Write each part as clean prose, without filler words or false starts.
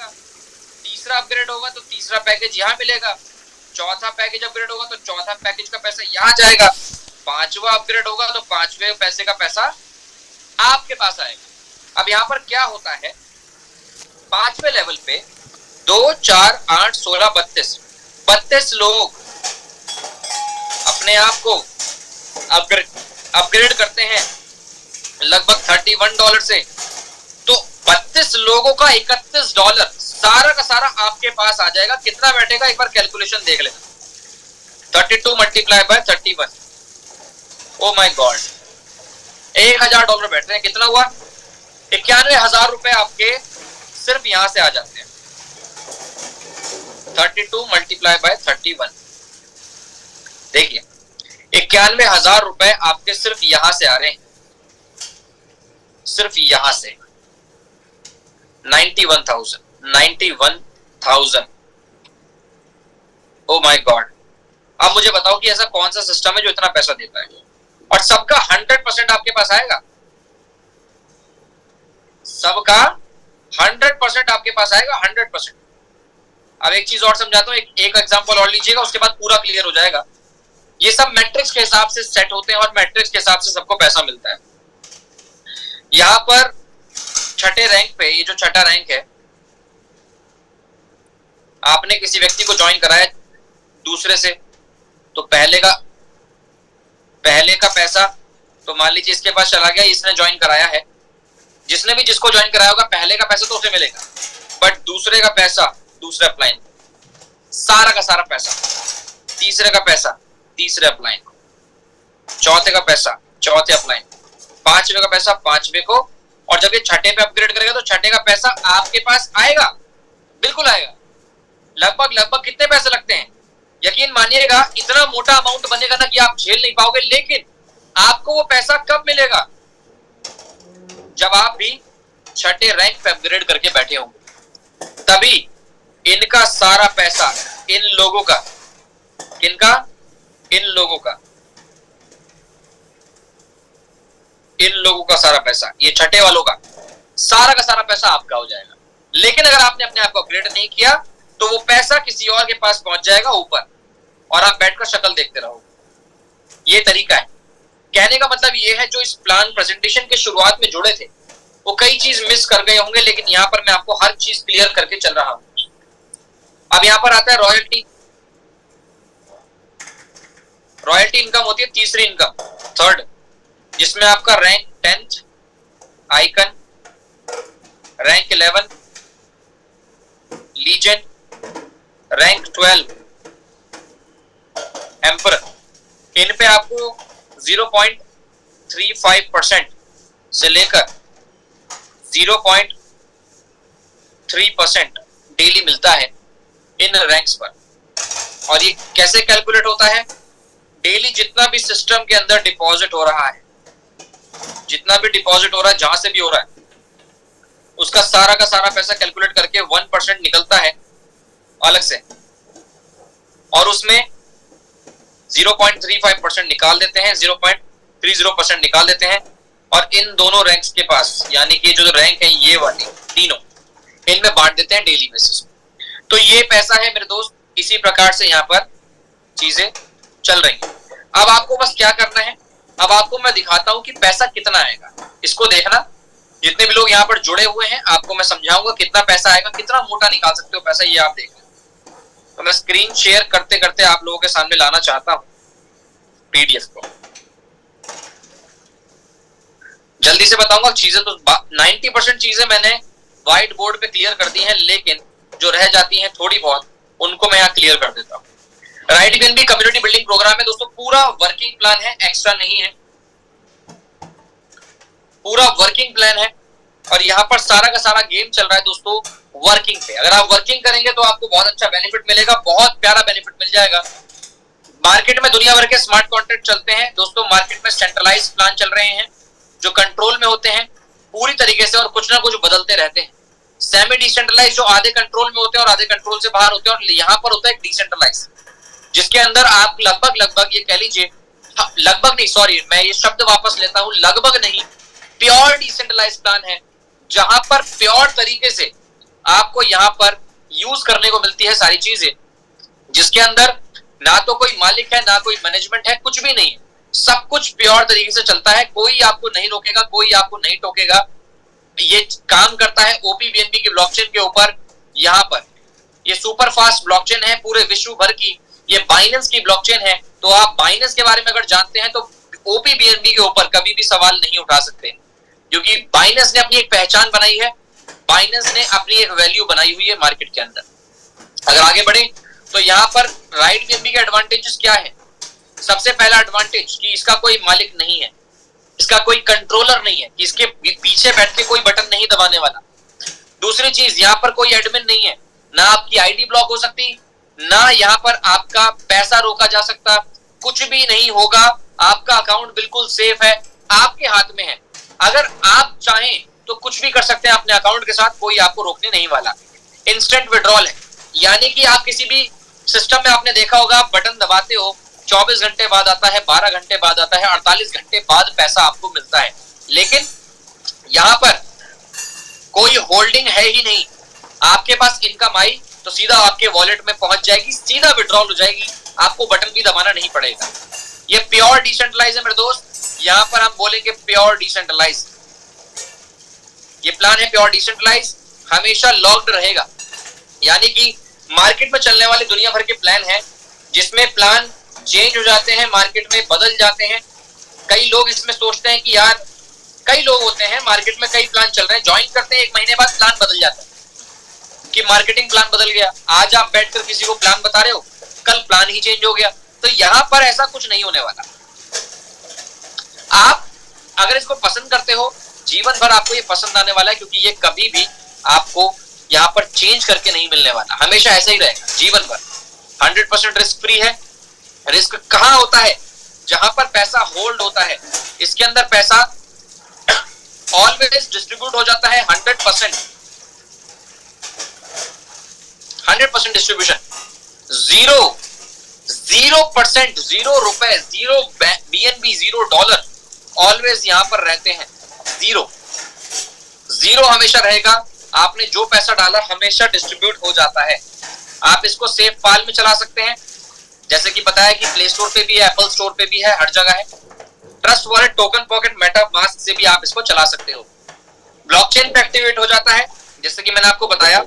जाएगा, तीसरा अपग्रेड होगा तो तीसरा पैकेज यहाँ मिलेगा, चौथा पैकेज अपग्रेड होगा तो चौथा पैकेज का पैसा यहाँ जाएगा, पांचवा अपग्रेड होगा तो पांचवे पैसे का पैसा आपके पास आएगा। अब यहाँ पर क्या होता है, पांचवे लेवल पे 2, 4, 8, 16, 32 लोग अपने आप को अपग्रेड करते हैं लगभग $31 से, तो 32 लोगों का $31 सारा का सारा आपके पास आ जाएगा। कितना बैठेगा एक बार कैलकुलेशन देख लेना, 32 multiply by 31, oh my God, $1000 बैठ रहे हैं। कितना हुआ, 91,000 रुपए आपके सिर्फ यहां से आ जाते हैं। 32 मल्टीप्लाई बाय 31, देखिए 91,000 रुपए आपके सिर्फ यहां से आ रहे हैं, सिर्फ यहां से 91,000। Oh my God. अब मुझे बताओ कि ऐसा कौन सा सिस्टम है जो इतना पैसा देता है और सबका 100% आपके पास आएगा, सबका 100% आपके पास आएगा, 100%। अब एक चीज और समझाता हूं, एक एग्जांपल और लीजिएगा, उसके बाद पूरा क्लियर हो जाएगा। ये सब मैट्रिक्स के हिसाब से सेट होते हैं और मैट्रिक्स के हिसाब से सबको पैसा मिलता है। यहां पर छठे रैंक पे, ये जो छठा रैंक है, आपने किसी व्यक्ति को ज्वाइन कराया दूसरे से, तो पहले का पैसा तो मान लीजिए इसके पास चला गया, इसने ज्वाइन कराया है, जिसने भी जिसको ज्वाइन कराया होगा पहले का पैसा तो उसे मिलेगा, बट दूसरे का पैसा दूसरे अप्लाइन, सारा का सारा पैसा, तीसरे का पैसा तीसरे अप्लाइन, चौथे का पैसा चौथे अप्लाइन, पांचवे का पैसा पांचवे को, और जब ये छठे पे अपग्रेड करेगा तो छठे का पैसा आपके पास आएगा, बिल्कुल आएगा। लगभग कितने पैसे लगते हैं, यकीन मानिएगा इतना मोटा अमाउंट बनेगा ना कि आप झेल नहीं पाओगे, लेकिन आपको वो पैसा कब मिलेगा, जब आप भी छठे रैंक पे अपग्रेड करके बैठे होंगे, तभी इनका सारा पैसा, इन लोगों का, किनका, इन लोगों का सारा पैसा, ये छठे वालों का सारा पैसा आपका हो जाएगा। लेकिन अगर आपने अपने आप को अपग्रेड नहीं किया तो वो पैसा किसी और के पास पहुंच जाएगा ऊपर, और आप बैठकर शक्ल देखते रहोगे। ये तरीका है। कहने का मतलब ये है, जो इस प्लान प्रेजेंटेशन के शुरुआत में जुड़े थे वो कई चीज मिस कर गए होंगे, लेकिन यहां पर मैं आपको हर चीज क्लियर करके चल रहा हूं। अब यहां पर आता है रॉयल्टी। रॉयल्टी इनकम होती है तीसरी इनकम, थर्ड, जिसमें आपका rank 10th icon, rank 11 legend, rank 12 emperor, इन पे आपको 0.35% से लेकर 0.3% डेली मिलता है इन रैंक्स पर। और ये कैसे कैलकुलेट होता है, डेली जितना भी सिस्टम के अंदर डिपॉजिट हो रहा है, जितना भी डिपॉजिट हो रहा है, जहां से भी हो रहा है, उसका सारा का सारा पैसा कैलकुलेट करके 1% निकलता है अलग से, और उसमें 0.35% निकाल देते हैं, 0.30% निकाल देते हैं, और इन दोनों रैंक्स के पास, यानी कि जो रैंक है ये वाली तीनों, इनमें बांट देते हैं डेली बेसिस। तो ये पैसा है मेरे दोस्त, इसी प्रकार से यहाँ पर चीजें चल रही हैं। अब आपको बस क्या करना है, अब आपको मैं दिखाता हूं कि पैसा कितना आएगा, इसको देखना। जितने भी लोग यहाँ पर जुड़े हुए हैं, आपको मैं समझाऊंगा कितना पैसा आएगा, कितना मोटा निकाल सकते हो पैसा, ये आप देख लें। तो मैं स्क्रीन शेयर करते करते आप लोगों के सामने लाना चाहता हूं पीडीएफ को। जल्दी से बताऊंगा चीजें, तो 90% चीजें मैंने व्हाइट बोर्ड पे क्लियर कर दी हैं, लेकिन जो रह जाती हैं थोड़ी बहुत, उनको मैं यहाँ क्लियर कर देता हूँ। Right BNB community building program है दोस्तों, पूरा वर्किंग प्लान है, एक्स्ट्रा नहीं है, पूरा वर्किंग प्लान है। और यहाँ पर सारा का सारा गेम चल रहा है दोस्तों वर्किंग पे। अगर आप वर्किंग करेंगे तो आपको बहुत अच्छा बेनिफिट मिलेगा, बहुत प्यारा बेनिफिट मिल जाएगा। मार्केट में दुनिया भर के स्मार्ट कॉन्ट्रैक्ट चलते हैं दोस्तों, मार्केट में सेंट्रलाइज्ड प्लान चल रहे हैं जो कंट्रोल में होते हैं पूरी तरीके से, और कुछ ना कुछ बदलते रहते हैं। सेमी डिसेंट्रलाइज जो आधे कंट्रोल में होते हैं और आधे कंट्रोल से बाहर होते हैं, और यहाँ पर होता है डिसेंट्रलाइज, जिसके अंदर आप लगभग ये कह लीजिए, लगभग नहीं, सॉरी मैं ये शब्द वापस लेता हूं, लगभग नहीं, प्योर डिसेंट्रलाइज प्लान है, जहां पर प्योर तरीके से आपको यहाँ पर यूज करने को मिलती है सारी चीजें, जिसके अंदर ना तो कोई मालिक है, ना कोई मैनेजमेंट है, कुछ भी नहीं है। सब कुछ प्योर तरीके से चलता है, कोई आपको नहीं रोकेगा, कोई आपको नहीं टोकेगा। ये काम करता है ओपीबीएनबी की ब्लॉकचेन के ऊपर। यहाँ पर ये सुपर फास्ट ब्लॉकचेन है पूरे विश्व भर की, ये बाइनेंस की ब्लॉकचेन है। तो आप बाइनेंस के बारे में अगर जानते हैं तो ओपीबीएनबी के ऊपर कभी भी सवाल नहीं उठा सकते, क्योंकि बाइनेंस ने अपनी एक पहचान बनाई है, बाइनेंस ने अपनी एक वैल्यू बनाई हुई है मार्केट के अंदर। अगर आगे बढ़े तो यहाँ पर राइट बीएनबी के एडवांटेजेस क्या है? सबसे पहला एडवांटेज कि इसका कोई मालिक नहीं है, इसका कोई कंट्रोलर नहीं है, कि इसके पीछे बैठ के कोई बटन नहीं दबाने वाला। दूसरी चीज, यहाँ पर कोई एडमिन नहीं है, ना आपकी आईडी ब्लॉक हो सकती, ना यहाँ पर आपका पैसा रोका जा सकता, कुछ भी नहीं होगा। आपका अकाउंट बिल्कुल सेफ है, आपके हाथ में है। अगर आप चाहें तो कुछ भी कर सकते हैं अपने अकाउंट के साथ, कोई आपको रोकने नहीं वाला। इंस्टेंट विड्रॉल है, यानी कि आप किसी भी सिस्टम में आपने देखा होगा, आप बटन दबाते हो, 24 घंटे बाद आता है, 12 घंटे बाद आता है, 48 घंटे बाद पैसा आपको मिलता है। लेकिन यहाँ पर कोई होल्डिंग है ही नहीं। आपके पास इनकम आई तो सीधा आपके वॉलेट में पहुंच जाएगी, सीधा विड्रॉल हो जाएगी, आपको बटन भी दबाना नहीं पड़ेगा। ये प्योर डिसेंट्रलाइज है मेरे दोस्त। यहाँ पर हम बोलेंगे प्योर डिसेंट्रलाइज। ये प्लान है प्योर डिसेंट्रलाइज, हमेशा लॉक्ड रहेगा। यानी कि मार्केट में चलने वाले दुनिया भर के प्लान हैं, जिसमें प्लान चेंज हो जाते हैं, मार्केट में बदल जाते हैं। कई लोग इसमें सोचते हैं कि यार, कई लोग होते हैं मार्केट में कई प्लान चल रहे हैं, ज्वाइन करते हैं, 1 महीने बाद प्लान बदल जाता है कि मार्केटिंग प्लान बदल गया। आज आप बैठकर किसी को प्लान बता रहे हो, कल प्लान ही चेंज हो गया। तो यहां पर ऐसा कुछ नहीं होने वाला। आप अगर इसको पसंद करते हो, जीवन भर आपको ये पसंद आने वाला है, क्योंकि ये कभी भी आपको यहाँ पर चेंज करके नहीं मिलने वाला, हमेशा ऐसा ही रहेगा जीवन भर। 100% रिस्क फ्री है। रिस्क कहाँ होता है? जहां पर पैसा होल्ड होता है, इसके अंदर पैसा ऑलवेज डिस्ट्रीब्यूट हो जाता है 100%। 100% डिस्ट्रीब्यूशन, 0% 0 रुपए, 0 बीएनबी, 0 डॉलर ऑलवेज यहां पर रहते हैं। 0 हमेशा रहेगा। आपने जो पैसा डाला हमेशा डिस्ट्रीब्यूट हो जाता है। आप इसको सेफ पाल में चला सकते हैं, जैसे कि बताया कि प्ले स्टोर पे भी है, एप्पल स्टोर पे भी है, हर जगह है। Trust wallet, token pocket, Meta mask से भी आप इसको चला सकते हो। ब्लॉकचेन पे एक्टिवेट हो जाता है, जैसे कि मैंने आपको बताया,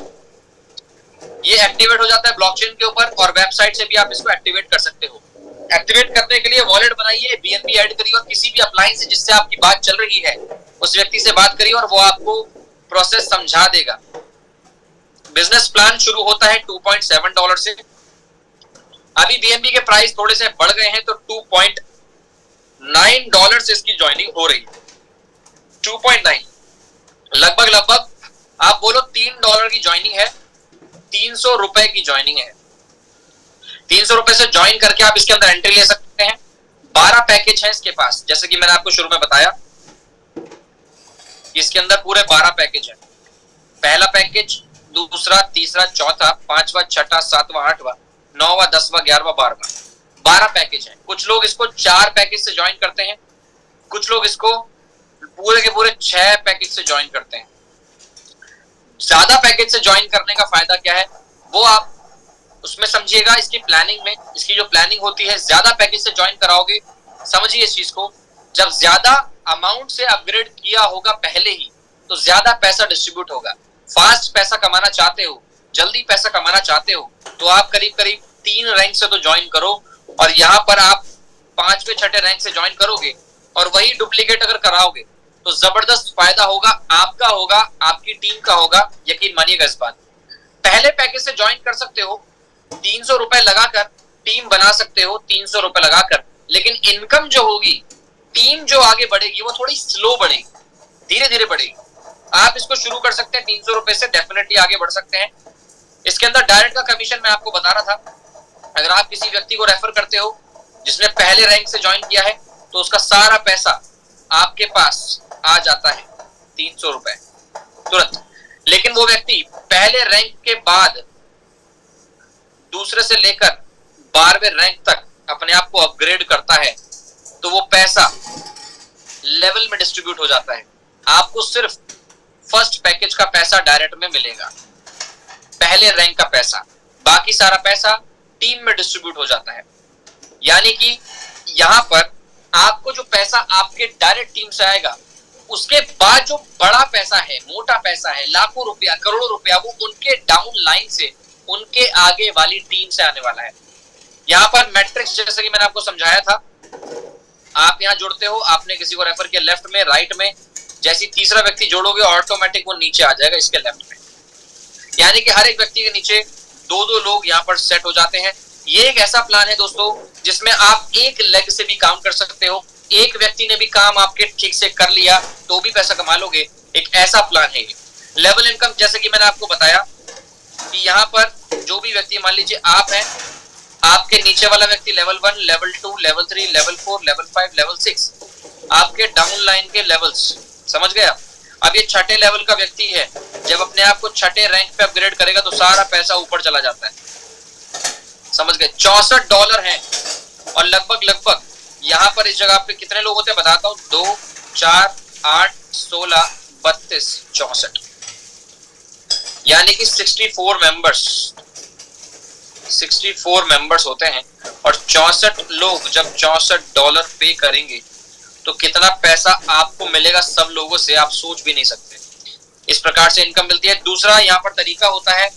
ये एक्टिवेट हो जाता है ब्लॉकचेन के ऊपर, और वेबसाइट से भी आप इसको एक्टिवेट कर सकते हो। एक्टिवेट करने के लिए वॉलेट बनाइए, बीएनबी ऐड करिए, और किसी भी अप्लायंस से जिससे आपकी बात चल रही है उस व्यक्ति से बात करिए, और वो आपको प्रोसेस समझा देगा। बिजनेस प्लान शुरू होता है $2.7 से। अभी बीएनबी के प्राइस थोड़े से बढ़ गए हैं, तो $2.9 से इसकी ज्वाइनिंग हो रही है। 2.9 लगभग आप बोलो $3 की ज्वाइनिंग है, 300 रुपए की ज्वाइनिंग है। 300 रुपए से ज्वाइन करके आप इसके अंदर एंट्री ले सकते हैं। 12 पैकेज है इसके पास, जैसे कि मैंने आपको शुरू में बताया, इसके अंदर पूरे 12 पैकेज है। पहला पैकेज, दूसरा, तीसरा, चौथा, पांचवा, छठा, सातवां, आठवां, 9वां, 10वां, 11वां, 12वां, 12 पैकेज है। कुछ लोग इसको 4 पैकेज से ज्वाइन करते हैं, कुछ लोग इसको पूरे के पूरे 6 पैकेज से ज्वाइन करते हैं। ज्यादा पैकेज से ज्वाइन करने का फायदा क्या है, वो आप उसमें समझिएगा। इसकी प्लानिंग में, इसकी जो प्लानिंग होती है, ज्यादा पैकेज से ज्वाइन कराओगे, समझिए इस चीज को, जब ज्यादा अमाउंट से अपग्रेड किया होगा पहले ही, तो ज्यादा पैसा डिस्ट्रीब्यूट होगा। फास्ट पैसा कमाना चाहते हो, जल्दी पैसा कमाना चाहते हो, तो आप करीब 3 रैंक से तो ज्वाइन करो, और यहाँ पर आप 5वें 6ठे रैंक से ज्वाइन करोगे, और वही डुप्लीकेट अगर कराओगे तो जबरदस्त फायदा होगा, आपका होगा, आपकी टीम का होगा, यकीन मानिएगा इस बात। पहले पैकेज से ज्वाइन कर सकते हो, 300 रुपए लगाकर टीम बना सकते हो, 300 रुपए लगाकर, लेकिन इनकम जो होगी, टीम जो आगे बढ़ेगी, वो थोड़ी स्लो बढ़ेगी, धीरे धीरे बढ़ेगी। आप इसको शुरू कर सकते हैं 300 रुपए से, डेफिनेटली आगे बढ़ सकते हैं। इसके अंदर डायरेक्ट का कमीशन मैं आपको बता रहा था। अगर आप किसी व्यक्ति को रेफर करते हो जिसने पहले रैंक से ज्वाइन किया है, तो उसका सारा पैसा आपके पास आ जाता है, 300 रुपए तुरंत। लेकिन वो व्यक्ति पहले रैंक के बाद दूसरे से लेकर 12वें रैंक तक अपने आप को अपग्रेड करता है, तो वो पैसा लेवल में डिस्ट्रीब्यूट हो जाता है। आपको सिर्फ फर्स्ट पैकेज का पैसा डायरेक्ट में मिलेगा। पहले रैंक का पैसा, बाकी सारा पैसा टीम में डिस्ट्रीब्यूट हो जाता है। यानी कि यहां पर आपको जो पैसा आपके डायरेक्ट टीम से आएगा, उसके बाद जो बड़ा पैसा है, मोटा पैसा है, लाखों रुपया, करोड़ों रुपया, वो उनके डाउन लाइन से, उनके आगे वाली टीम से आने वाला है। यहां पर मैट्रिक्स जैसे कि मैंने आपको समझाया था, आप यहां जुड़ते हो, आपने किसी को रेफर किया लेफ्ट में, राइट में, जैसे तीसरा व्यक्ति जोड़ोगे ऑटोमेटिक वो नीचे आ जाएगा इसके लेफ्ट में। यानी कि हर एक व्यक्ति के नीचे दो दो लोग यहाँ पर सेट हो जाते हैं। ये एक ऐसा प्लान है दोस्तों जिसमें आप एक लेग से भी काम कर सकते हो, एक व्यक्ति ने भी काम आपके ठीक से कर लिया तो भी पैसा कमा लोगे, एक ऐसा प्लान है। लेवल इनकम जैसे कि मैंने आपको बताया कि यहाँ पर जो भी व्यक्ति, मान लीजिए आप हैं, आपके नीचे वाला व्यक्ति level 1, level 2, level 3, level 4, level 5, level 6, आपके डाउन लाइन के लेवल्स, समझ गया। अब ये छठे लेवल का व्यक्ति है, जब अपने आप को छठे रैंक पे अपग्रेड करेगा तो सारा पैसा ऊपर चला जाता है, समझ गए। $64 है और लगभग यहाँ पर इस जगह पे कितने लोग होते हैं बताता हूँ, 2, 4, 8, 16, 32, 64, यानी कि 64 मेंबर्स होते हैं। और 64 लोग जब $64 पे करेंगे तो कितना पैसा आपको मिलेगा सब लोगों से, आप सोच भी नहीं सकते। इस प्रकार से इनकम मिलती है। दूसरा यहाँ पर तरीका होता है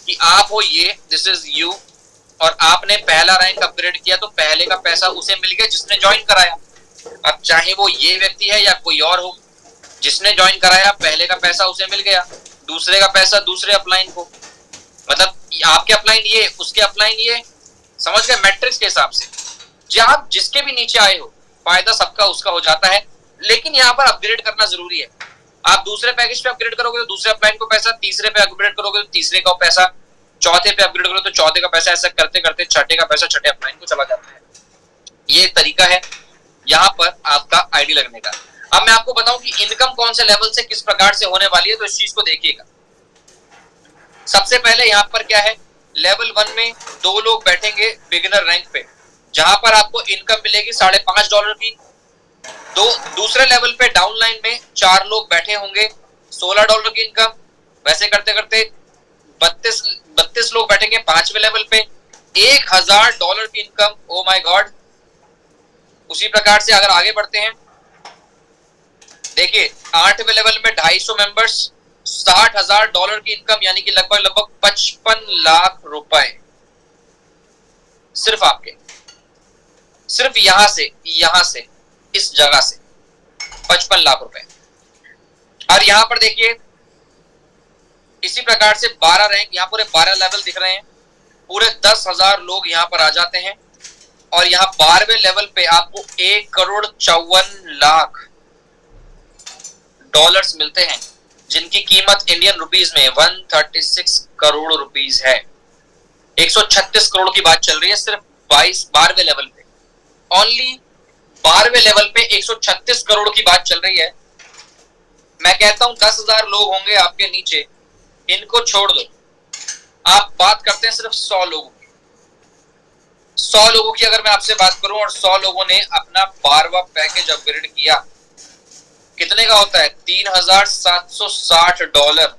कि आप हो ये, दिस इज यू, और आपने पहला रैंक अपग्रेड किया तो पहले का पैसा उसे मिल गया जिसने ज्वाइन कराया। अब चाहे वो ये व्यक्ति है या कोई और हो, जिसने ज्वाइन कराया पहले का पैसा उसे मिल गया, दूसरे का पैसा दूसरे अपलाइन को, मतलब आपके अपलाइन ये, उसके अपलाइन ये, समझ गए। मैट्रिक्स के हिसाब से जब आप जिसके भी नीचे आए हो फायदा सबका उसका हो जाता है। लेकिन यहाँ पर अपग्रेड करना जरूरी है। आप दूसरे पैकेज पे अपग्रेड करोगे तो दूसरे अपलाइन को पैसा, तीसरे पे अपग्रेड करोगे तो तीसरे का पैसा, चौथे पे अपग्रेड करोगे तो चौथे का पैसा, ऐसा करते करते छठे का पैसा छठे अपलाइन को चला जाता है। ये एक तरीका है यहाँ पर आपका आईडी लगने का। अब मैं आपको बताऊं कि इनकम कौन से लेवल से किस प्रकार से होने वाली है, तो इस चीज को देखिएगा। सबसे पहले यहाँ पर क्या है, लेवल 1 में 2 लोग बैठेंगे बिगिनर रैंक पे, जहां पर आपको इनकम मिलेगी $5.5 की। दूसरे लेवल पे डाउन लाइन में 4 लोग बैठे होंगे, $16 की इनकम। वैसे करते करते 32 लोग बैठेंगे 5वें लेवल पे, $1000 की इनकम। Oh my God. उसी प्रकार से अगर आगे बढ़ते हैं, देखिए 8वें लेवल में 250 मेंबर्स, $60,000 की इनकम, यानी कि लगभग 55 लाख रुपए सिर्फ आपके, सिर्फ यहां से इस जगह से 55 लाख रुपए। और यहां पर देखिए इसी प्रकार से 12 रैंक, यहां पूरे 12 लेवल दिख रहे हैं, पूरे 10,000 लोग यहां पर आ जाते हैं। और यहां 12वें लेवल पे आपको $1,54,00,000 मिलते हैं, जिनकी कीमत इंडियन रुपीस में 136 करोड़ रुपीस है। 136 करोड़ की बात चल रही है सिर्फ 12वें लेवल पे। ओनली 12वें लेवल पे 136 करोड़ की बात चल रही है। मैं कहता हूं 10,000 लोग होंगे आपके नीचे, इनको छोड़ दो, आप बात करते हैं सिर्फ 100 लोगों की। 100 लोगों की अगर मैं आपसे बात करूं और 100 लोगों ने अपना 12वां पैकेज अपग्रेड किया, कितने का होता है, $3,760।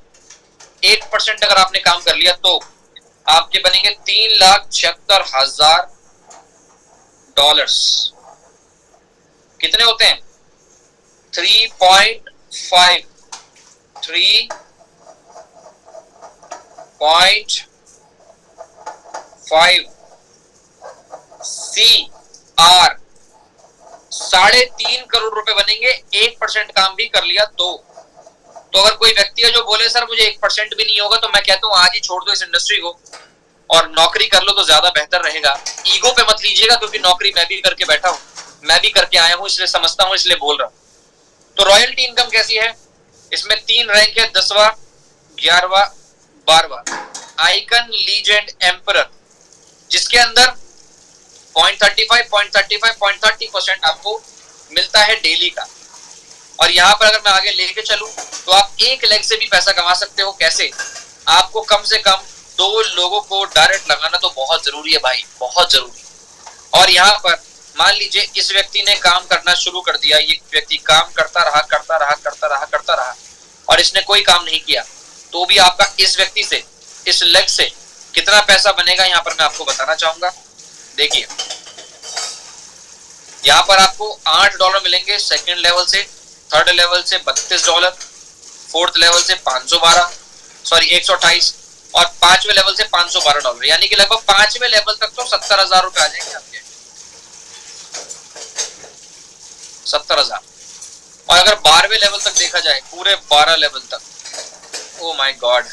8% अगर आपने काम कर लिया तो आपके बनेंगे $3,76,000। कितने होते हैं, 3.5 CR, 3.5 करोड़ रुपए बनेंगे 1% काम भी कर लिया तो। अगर कोई व्यक्ति है जो बोले सर मुझे 1% भी नहीं होगा, तो मैं कहता हूं आज ही छोड़ दो इस इंडस्ट्री को और नौकरी कर लो तो ज्यादा बेहतर रहेगा। ईगो पे मत लीजिएगा, क्योंकि नौकरी मैं भी करके बैठा हूं, मैं भी करके आया हूं, इसलिए समझता हूं, इसलिए बोल रहा हूं। तो रॉयल्टी इनकम कैसी है, इसमें 3 रैंक है, 10वां, 11वां, 12वां। आइकन, लीजेंड, एम्परर, जिसके अंदर 0.35% आपको मिलता है डेली का। और यहाँ पर अगर मैं आगे लेके चलूं तो आप एक लेग से भी पैसा कमा सकते हो। कैसे, आपको कम से कम 2 लोगों को डायरेक्ट लगाना तो बहुत जरूरी है भाई, बहुत जरूरी। और यहाँ पर मान लीजिए इस व्यक्ति ने काम करना शुरू कर दिया, ये व्यक्ति काम करता रहा और इसने कोई काम नहीं किया, तो भी आपका इस व्यक्ति से इस लेग से कितना पैसा बनेगा यहाँ पर मैं आपको बताना चाहूंगा। देखिए यहाँ पर आपको $8 मिलेंगे सेकंड लेवल से, थर्ड लेवल से $32, फोर्थ लेवल से 128 और पांचवें लेवल से $512, यानी कि लगभग पांचवें लेवल तक तो 70,000 रुपए आ जाएंगे आपके, 70,000। और अगर 12वें लेवल तक देखा जाए, पूरे 12 लेवल तक, ओ माय गॉड,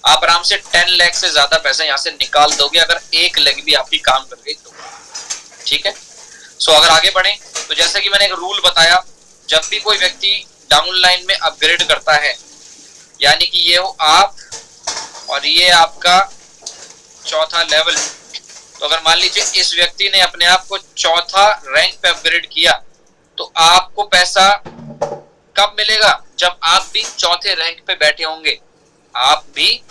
आप आराम से 10 लाख से ज्यादा पैसा यहाँ से निकाल दोगे अगर एक लेग भी आपकी काम कर गई तो। ठीक है, सो अगर आगे बढ़े तो जैसे कि मैंने एक रूल बताया, जब भी कोई व्यक्ति डाउन लाइन में अपग्रेड करता है, यानी कि ये हो आप और ये आपका चौथा लेवल, तो अगर मान लीजिए इस व्यक्ति ने अपने आप को चौथा रैंक पे अपग्रेड किया, तो आपको पैसा कब मिलेगा? जब आप भी चौथे रैंक पे बैठे होंगे, आप भी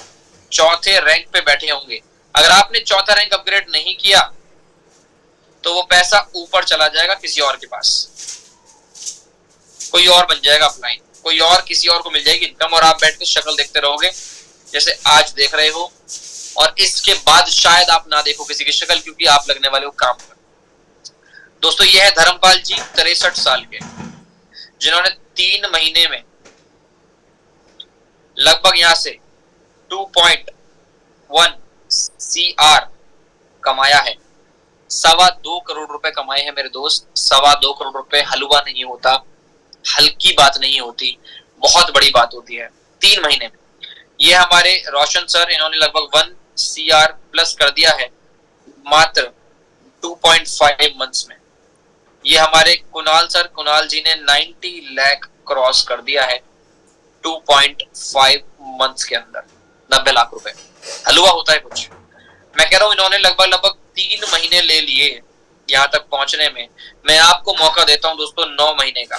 चौथे रैंक पे बैठे होंगे। अगर आपने चौथा रैंक अपग्रेड नहीं किया तो वो पैसा ऊपर चला जाएगा किसी और के पास, कोई और बन जाएगा अपलाइन, कोई और किसी और को मिल जाएगी इनकम, और आप बैठ के शक्ल देखते रहोगे जैसे आज देख रहे हो, और इसके बाद शायद आप ना देखो किसी की शक्ल, क्योंकि आप लगने वाले हो काम पर। दोस्तों ये है धर्मपाल जी, 63 साल के, जिन्होंने 3 महीने में लगभग यहां से 2.1 CR कमाया है, 2.25 करोड़ रुपए कमाए हैं मेरे दोस्त। 2.25 करोड़ रुपए हलवा नहीं होता, हल्की बात नहीं होती, बहुत बड़ी बात होती है 3 महीने में। ये हमारे रोशन सर, इन्होंने लगभग 1 CR प्लस कर दिया है मात्र 2.5 मंथ्स में। ये हमारे कुणाल सर, कुणाल जी ने 90 लाख क्रॉस कर दिया है 2.5 मंथ्स के अंदर, 90 लाख रुपए। हलवा होता है कुछ, मैं कह रहा हूं इन्होंने लगभग 3 महीने ले लिए यहां तक पहुंचने में। मैं आपको मौका देता हूं दोस्तों 9 महीने का,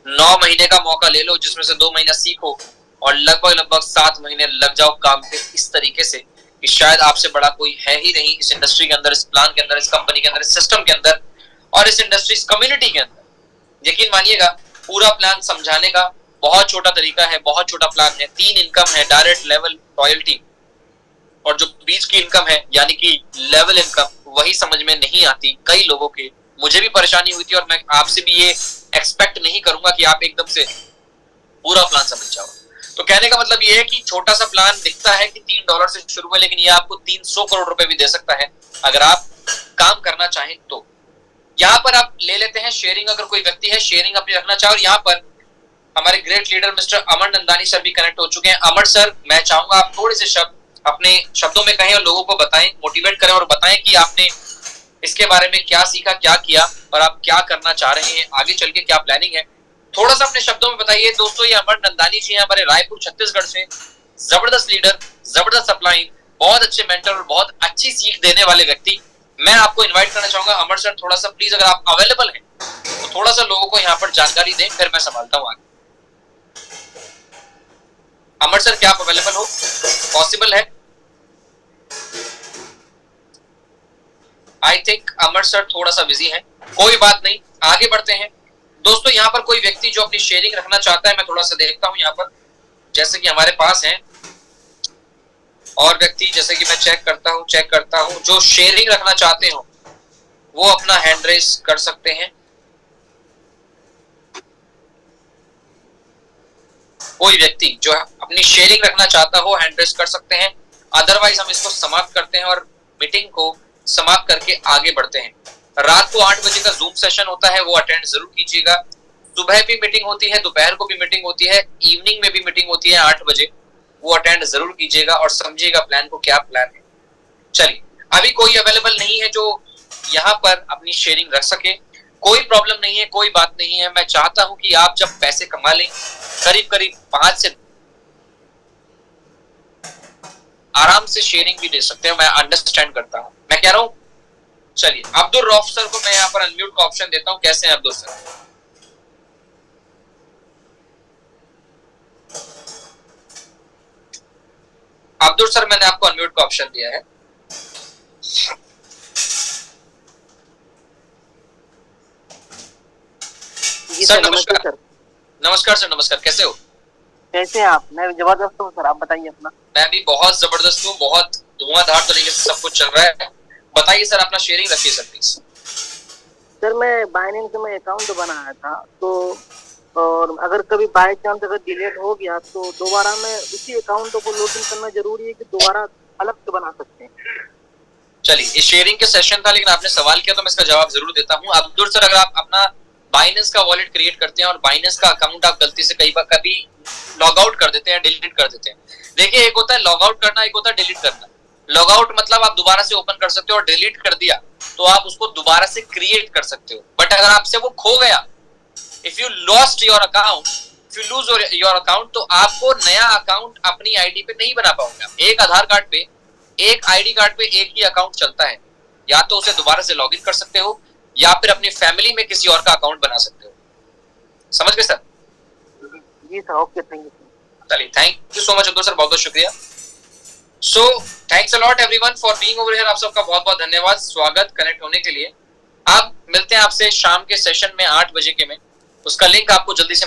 9 महीने का मौका ले लो, जिसमें से 2 महीना सीखो और लगभग 7 महीने लग जाओ काम पे इस तरीके से कि शायद आपसे बड़ा कोई है ही नहीं इस इंडस्ट्री के अंदर, इस प्लान के अंदर, इस कंपनी के अंदर, इस सिस्टम के अंदर और इस इंडस्ट्री, इस कम्युनिटी के अंदर। यकीन मानिएगा पूरा प्लान समझाने का बहुत छोटा तरीका है, बहुत छोटा प्लान है। 3 इनकम है, डायरेक्ट, लेवल, रॉयल्टी, और जो बीच की इनकम है यानी कि लेवल इनकम, वही समझ में नहीं आती कई लोगों के। मुझे भी परेशानी हुई थी और मैं आपसे भी ये एक्सपेक्ट नहीं करूंगा कि आप एकदम से पूरा प्लान समझ जाओ। तो कहने का मतलब ये है कि छोटा सा प्लान दिखता है कि $3 से शुरू है, लेकिन ये आपको 300 करोड़ रुपए भी दे सकता है अगर आप काम करना चाहें तो। यहाँ पर आप ले लेते हैं शेयरिंग, अगर कोई व्यक्ति है शेयरिंग अपनी रखना चाहे, और यहाँ पर हमारे ग्रेट लीडर मिस्टर अमर नंदानी सर भी कनेक्ट हो चुके हैं। अमर सर, मैं चाहूंगा आप थोड़े से शब्द अपने शब्दों में कहें और लोगों को बताएं, मोटिवेट करें और बताएं कि आपने इसके बारे में क्या सीखा, क्या किया और आप क्या करना चाह रहे हैं, आगे चल के क्या प्लानिंग है, थोड़ा सा अपने शब्दों में बताइए। दोस्तों ये अमर नंदानी जी हैं हमारे रायपुर छत्तीसगढ़ से, जबरदस्त लीडर, जबरदस्त अपलाइन, बहुत अच्छे मेंटर और बहुत अच्छी सीख देने वाले व्यक्ति। मैं आपको इनवाइट करना चाहूंगा अमर सर, थोड़ा सा प्लीज अगर आप अवेलेबल हैं तो थोड़ा सा लोगों को यहाँ पर जानकारी दें, फिर मैं संभालता हूँ आगे। अमर सर क्या आप अवेलेबल हो? पॉसिबल है? आई थिंक अमर सर थोड़ा सा बिजी है, कोई बात नहीं, आगे बढ़ते हैं। दोस्तों यहाँ पर कोई व्यक्ति जो अपनी शेयरिंग रखना चाहता है, मैं थोड़ा सा देखता हूँ यहाँ पर, जैसे कि हमारे पास हैं और व्यक्ति, जैसे कि मैं चेक करता हूँ जो शेयरिंग रखना चाहते हो वो अपना हैंड रेस कर सकते हैं। कोई व्यक्ति जो अपनी शेयरिंग रखना चाहता हो हैंड रेस कर सकते हैं, अदरवाइज हम इसको समाप्त करते हैं और मीटिंग को समाप्त करके आगे बढ़ते हैं। रात को 8 बजे का जूम सेशन होता है, वो अटेंड जरूर कीजिएगा। सुबह भी मीटिंग होती है, दोपहर को भी मीटिंग होती है, इवनिंग में भी मीटिंग होती है 8 बजे, वो अटेंड जरूर कीजिएगा और समझिएगा प्लान को, क्या प्लान है। चलिए, अभी कोई अवेलेबल नहीं है जो यहाँ पर अपनी शेयरिंग रख सके, कोई प्रॉब्लम नहीं है, कोई बात नहीं है। मैं चाहता हूं कि आप जब पैसे कमा लें, करीब 5 से आराम से शेयरिंग भी दे सकते हैं, मैं अंडरस्टैंड करता हूं। मैं कह रहा हूं चलिए अब्दुल रऊफ सर को मैं यहाँ पर अनम्यूट का ऑप्शन देता हूं। कैसे हैं अब्दुल सर? अब्दुल सर मैंने आपको अनम्यूट का ऑप्शन दिया है। सर नमस्कार। नमस्कार सर, नमस्कार, कैसे हो? कैसे हैं आप? मैं जबरदस्त हूँ सर, आप बताइए अपना। मैं भी बहुत जबरदस्त हूँ, बहुत धुआंधार तरीके से सब कुछ चल रहा है। बताइए सर, अपना शेयरिंग रखिए सर प्लीज। सर मैं बाइनेंस में अकाउंट बनाया था, तो और अगर कभी बाय चांस अगर डिलीट हो गया तो दोबारा मैं उसी अकाउंट को लॉगिन करना जरूरी है कि दोबारा अलग से बना सकते हैं? चलिए, ये शेयरिंग के सेशन था, लेकिन आपने सवाल किया तो मैं इसका जवाब जरूर देता हूँ। अब्दुल सर, अगर आप अपना बाइनेंस का वॉलेट क्रिएट करते हैं और बाइनेंस का अकाउंट आप गलती से कभी लॉग आउट कर देते हैं, डिलीट कर देते हैं। देखिए, एक होता है लॉग आउट करना, एक होता है डिलीट करना। लॉग आउट मतलब आप दोबारा से ओपन कर सकते हो, और डिलीट कर दिया तो आप उसको दोबारा से क्रिएट कर सकते हो। बट अगर आपसे वो खो गया, if you lost your account, if you lose your account, तो आपको नया अकाउंट अपनी आईडी पे नहीं बना पाओगे। एक आधार कार्ड पे, एक आईडी कार्ड पे एक ही अकाउंट चलता है। या तो उसे दोबारा से लॉगिन कर सकते हो, या फिर अपनी फैमिली में किसी और का अकाउंट बना सकते हो। समझ गए सर? जी सर, ओके, थैंक यू। चलिए, thank you so much Abdul sir, बहुत बहुत शुक्रिया। So thanks a lot everyone for being over here. आप सबका बहुत बहुत धन्यवाद, स्वागत कनेक्ट होने के लिए। आप मिलते हैं आपसे शाम के सेशन में 8 बजे के में। उसका लिंक आपको जल्दी से